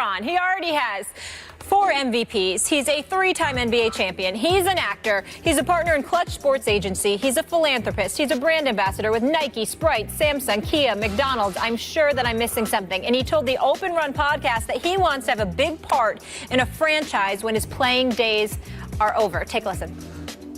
LeBron. He already has 4 MVPs. He's a 3-time NBA champion. He's an actor. He's a partner in Clutch Sports Agency. He's a philanthropist. He's a brand ambassador with Nike, Sprite, Samsung, Kia, McDonald's. I'm sure that I'm missing something. And he told the Open Run podcast that he wants to have a big part in a franchise when his playing days are over. Take a listen.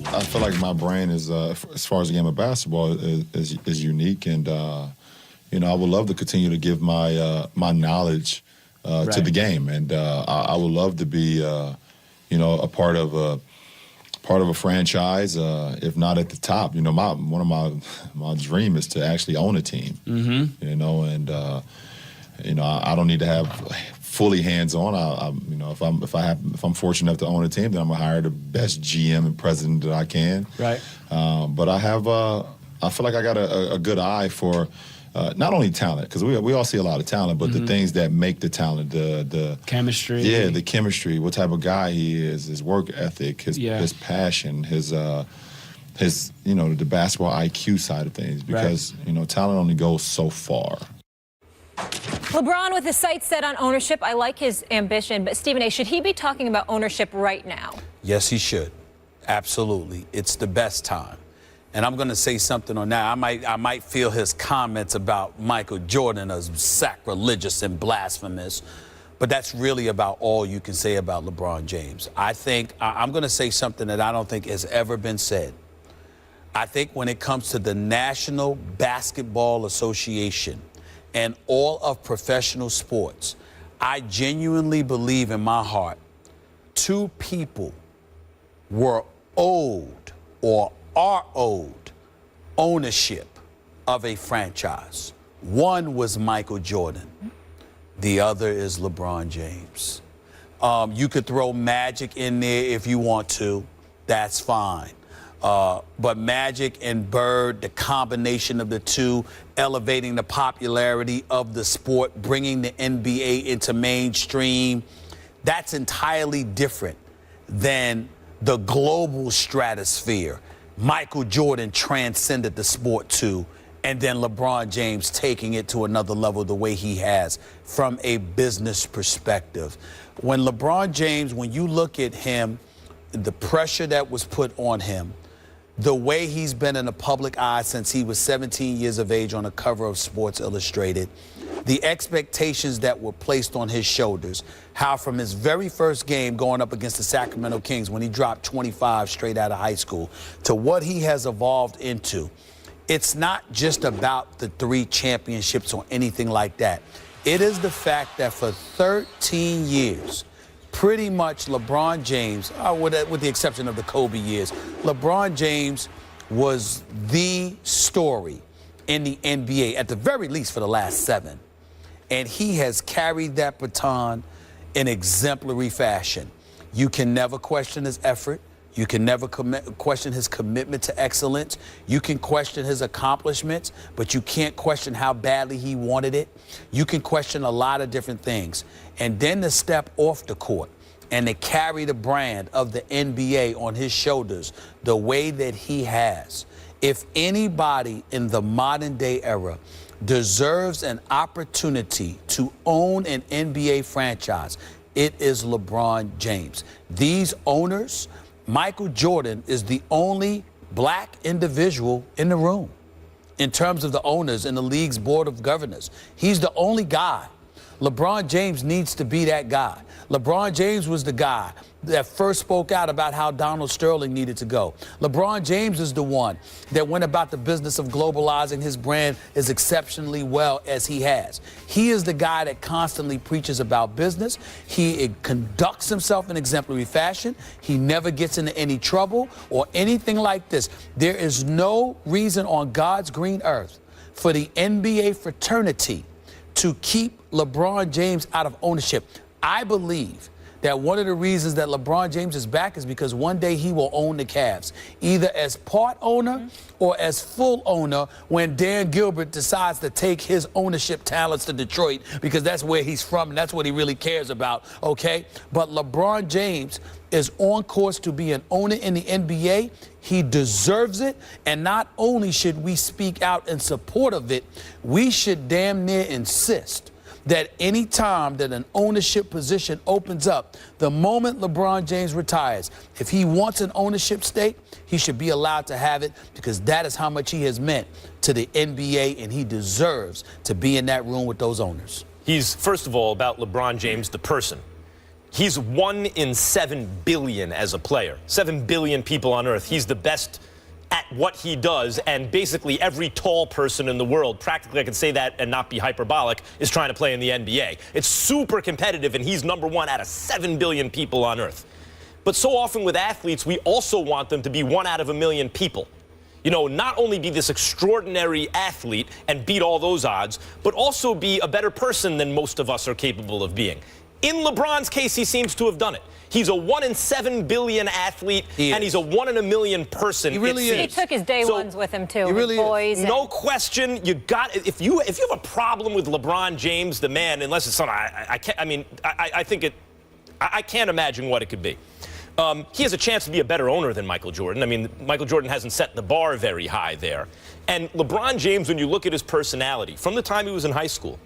I feel like my brain is, as far as the game of basketball, is unique, and you know, I would love to continue to give my my knowledge to the game, and I would love to be, you know, a part of a franchise, if not at the top. You know, one of my dream is to actually own a team. Mm-hmm. You know, and you know, I don't need to have fully hands-on. You know, if I'm fortunate enough to own a team, then I'm gonna hire the best GM and president that I can. Right. But I feel like I got a good eye for not only talent, because we all see a lot of talent, but the things that make the talent, the chemistry. Yeah, the chemistry. What type of guy he is, his work ethic, his passion, his you know, the basketball IQ side of things. Because you know, talent only goes so far. LeBron with his sights set on ownership. I like his ambition, but Stephen A., should he be talking about ownership right now? Yes, he should. Absolutely. It's the best time. And I'm going to say something on that. I might feel his comments about Michael Jordan as sacrilegious and blasphemous, but that's really about all you can say about LeBron James. I think I'm going to say something that I don't think has ever been said. I think when it comes to the National Basketball Association and all of professional sports, I genuinely believe in my heart 2 people were owed or are owed ownership of a franchise. One was Michael Jordan. The other is LeBron James. You could throw Magic in there if you want to. That's fine. But Magic and Bird, the combination of the two, elevating the popularity of the sport, bringing the NBA into mainstream, that's entirely different than the global stratosphere. Michael Jordan transcended the sport too, and then LeBron James taking it to another level the way he has from a business perspective. When LeBron James, when you look at him, the pressure that was put on him, the way he's been in the public eye since he was 17 years of age on the cover of Sports Illustrated, the expectations that were placed on his shoulders, how from his very first game going up against the Sacramento Kings when he dropped 25 straight out of high school, to what he has evolved into. It's not just about the 3 championships or anything like that. It is the fact that for 13 years, pretty much LeBron James, with the exception of the Kobe years, LeBron James was the story in the NBA, at the very least for the last 7. And he has carried that baton in exemplary fashion. You can never question his effort. You can never question his commitment to excellence. You can question his accomplishments, but you can't question how badly he wanted it. You can question a lot of different things. And then to step off the court and to carry the brand of the NBA on his shoulders the way that he has. If anybody in the modern day era deserves an opportunity to own an NBA franchise, it is LeBron James. These owners, Michael Jordan is the only black individual in the room in terms of the owners in the league's board of governors. He's the only guy. LeBron James needs to be that guy. LeBron James was the guy that first spoke out about how Donald Sterling needed to go. LeBron James is the one that went about the business of globalizing his brand as exceptionally well as he has. He is the guy that constantly preaches about business. He conducts himself in exemplary fashion. He never gets into any trouble or anything like this. There is no reason on God's green earth for the NBA fraternity to keep LeBron James out of ownership. I believe that one of the reasons that LeBron James is back is because one day he will own the Cavs, either as part owner or as full owner when Dan Gilbert decides to take his ownership talents to Detroit, because that's where he's from and that's what he really cares about, okay? But LeBron James is on course to be an owner in the NBA. He deserves it, and not only should we speak out in support of it, we should damn near insist that any time that an ownership position opens up, the moment LeBron James retires, if he wants an ownership stake, he should be allowed to have it, because that is how much he has meant to the NBA, and he deserves to be in that room with those owners. He's, first of all, about LeBron James, the person. He's 1 in 7 billion as a player. 7 billion people on earth. He's the best at what he does, and basically every tall person in the world, practically I can say that and not be hyperbolic, is trying to play in the NBA. It's super competitive, and he's number 1 out of 7 billion people on earth. But so often with athletes, we also want them to be 1 out of a million people. You know, not only be this extraordinary athlete and beat all those odds, but also be a better person than most of us are capable of being. In LeBron's case, he seems to have done it. He's a 1 in 7 billion athlete, and he's a 1 in a million person. He really is. He took his day ones with him too. He really boys. No question. You got, if you have a problem with LeBron James, the man, unless it's something I can't. I mean, I think it. I can't imagine what it could be. He has a chance to be a better owner than Michael Jordan. I mean, Michael Jordan hasn't set the bar very high there. And LeBron James, when you look at his personality, from the time he was in high school,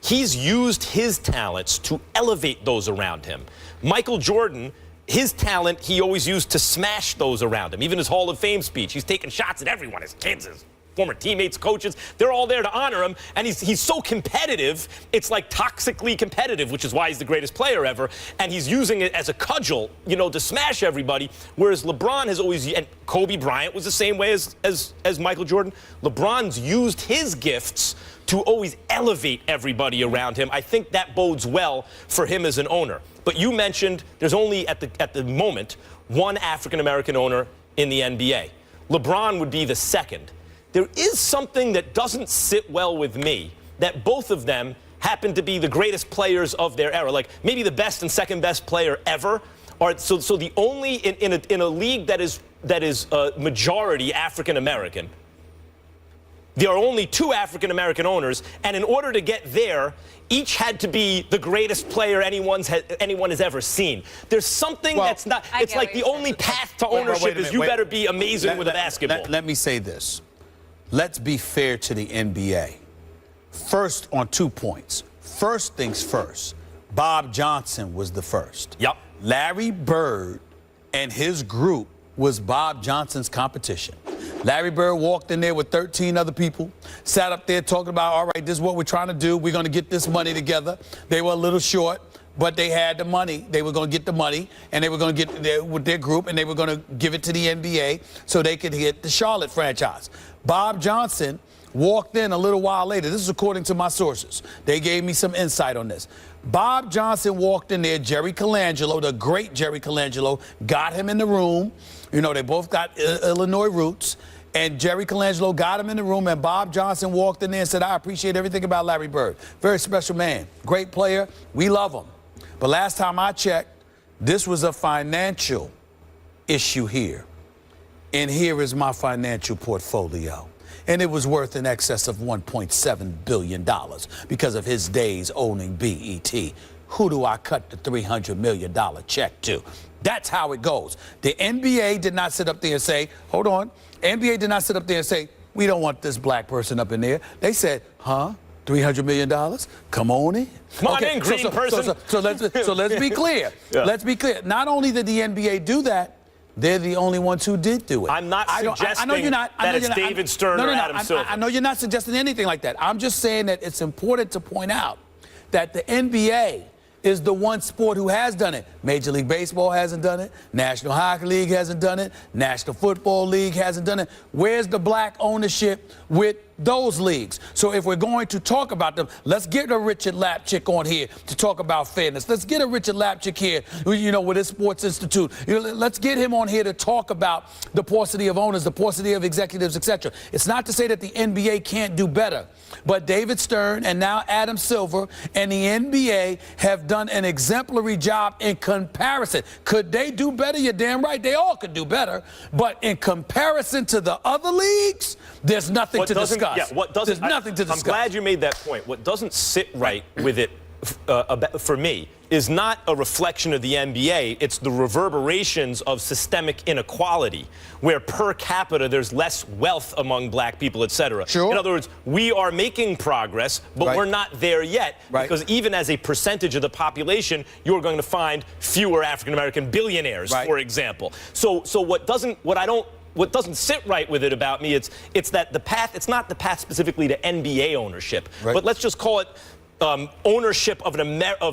he's used his talents to elevate those around him. Michael Jordan, his talent, he always used to smash those around him. Even his Hall of Fame speech, he's taking shots at everyone, his kids, his former teammates, coaches. They're all there to honor him, and he's so competitive, it's like toxically competitive, which is why he's the greatest player ever, and he's using it as a cudgel, you know, to smash everybody, whereas LeBron has always, and Kobe Bryant was the same way as Michael Jordan. LeBron's used his gifts to always elevate everybody around him. I think that bodes well for him as an owner. But you mentioned there's only, at the moment, 1 African-American owner in the NBA. LeBron would be the second. There is something that doesn't sit well with me, that both of them happen to be the greatest players of their era, like maybe the best and second best player ever. Or so the only in a league that is majority African American, there are only 2 African American owners, and in order to get there, each had to be the greatest player anyone has ever seen. There's something that's not. It's like the only path to ownership is you better be amazing with a basketball. Let me say this. Let's be fair to the NBA. First, on 2 points. First things first, Bob Johnson was the first. Yep. Larry Bird and his group was Bob Johnson's competition. Larry Bird walked in there with 13 other people, sat up there talking about, all right, this is what we're trying to do. We're going to get this money together. They were a little short, but they had the money. They were going to get the money, and they were going to get there with their group, and they were going to give it to the NBA so they could hit the Charlotte franchise. Bob Johnson walked in a little while later. This is according to my sources. They gave me some insight on this. Bob Johnson walked in there. Jerry Colangelo, the great Jerry Colangelo, got him in the room. You know, they both got Illinois roots. And Jerry Colangelo got him in the room, and Bob Johnson walked in there and said, I appreciate everything about Larry Bird. Very special man. Great player. We love him. But last time I checked, this was a financial issue here. And here is my financial portfolio. And it was worth in excess of $1.7 billion because of his days owning BET. Who do I cut the $300 million check to? That's how it goes. The NBA did not sit up there and say, hold on. NBA did not sit up there and say, we don't want this black person up in there. They said, huh? $300 million? Come on in. Come on in, green person. So let's be clear. Yeah. Let's be clear. Not only did the NBA do that, they're the only ones who did do it. I'm not suggesting that it's David Stern or Adam Silver. I know you're not suggesting anything like that. I'm just saying that it's important to point out that the NBA is the one sport who has done it. Major League Baseball hasn't done it. National Hockey League hasn't done it. National Football League hasn't done it. Where's the black ownership with those leagues? So if we're going to talk about them, let's get a Richard Lapchick on here to talk about fairness. Let's get a Richard Lapchick here, you know, with his Sports Institute. You know, let's get him on here to talk about the paucity of owners, the paucity of executives, etc. It's not to say that the NBA can't do better, but David Stern and now Adam Silver and the NBA have done an exemplary job in comparison. Could they do better? You're damn right. They all could do better. But in comparison to the other leagues, there's nothing to discuss. Yeah, There's nothing to discuss. I'm glad you made that point. What doesn't sit right with it for me, is not a reflection of the NBA. It's the reverberations of systemic inequality, where per capita there's less wealth among black people, et cetera. Sure. In other words, we are making progress, but Right. we're not there yet. Right. Because even as a percentage of the population, you're going to find fewer African-American billionaires, Right. for example. So what doesn't sit right with it about me, it's that the path, it's not the path specifically to NBA ownership, Right. but let's just call it ownership of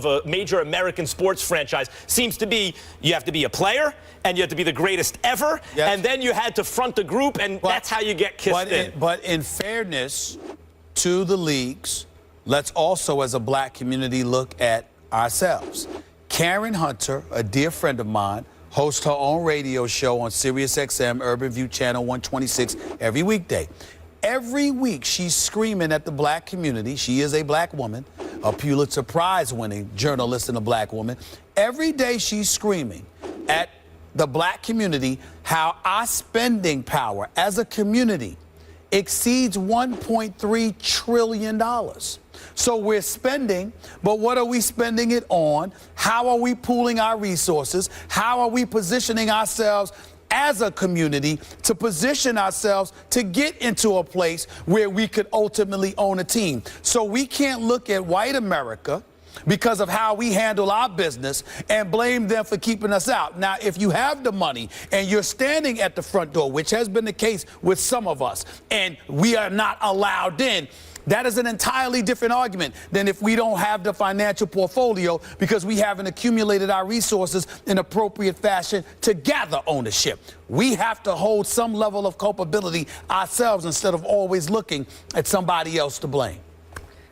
a major American sports franchise seems to be you have to be a player and you have to be the greatest ever, Yes. and then you had to front the group, and that's how you get kissed in. But in fairness to the leagues, let's also, as a black community, look at ourselves. Karen Hunter, a dear friend of mine, hosts her own radio show on Sirius XM, Urban View Channel 126, every weekday. Every week, she's screaming at the black community. She is a black woman, a Pulitzer Prize-winning journalist and a black woman. Every day, she's screaming at the black community how our spending power as a community exceeds $1.3 trillion. So we're spending, but what are we spending it on? How are we pooling our resources? How are we positioning ourselves as a community to position ourselves to get into a place where we could ultimately own a team? So we can't look at white America because of how we handle our business and blame them for keeping us out. Now, if you have the money and you're standing at the front door, which has been the case with some of us, and we are not allowed in, that is an entirely different argument than if we don't have the financial portfolio because we haven't accumulated our resources in appropriate fashion to gather ownership. We have to hold some level of culpability ourselves instead of always looking at somebody else to blame.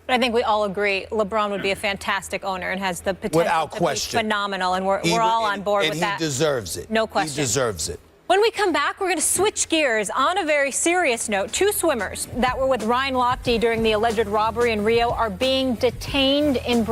But I think we all agree LeBron would be a fantastic owner and has the potential Without to question. be phenomenal, and we're all on board with that. And he deserves it. No question. He deserves it. When we come back, we're going to switch gears. On a very serious note, 2 swimmers that were with Ryan Lochte during the alleged robbery in Rio are being detained in Brazil.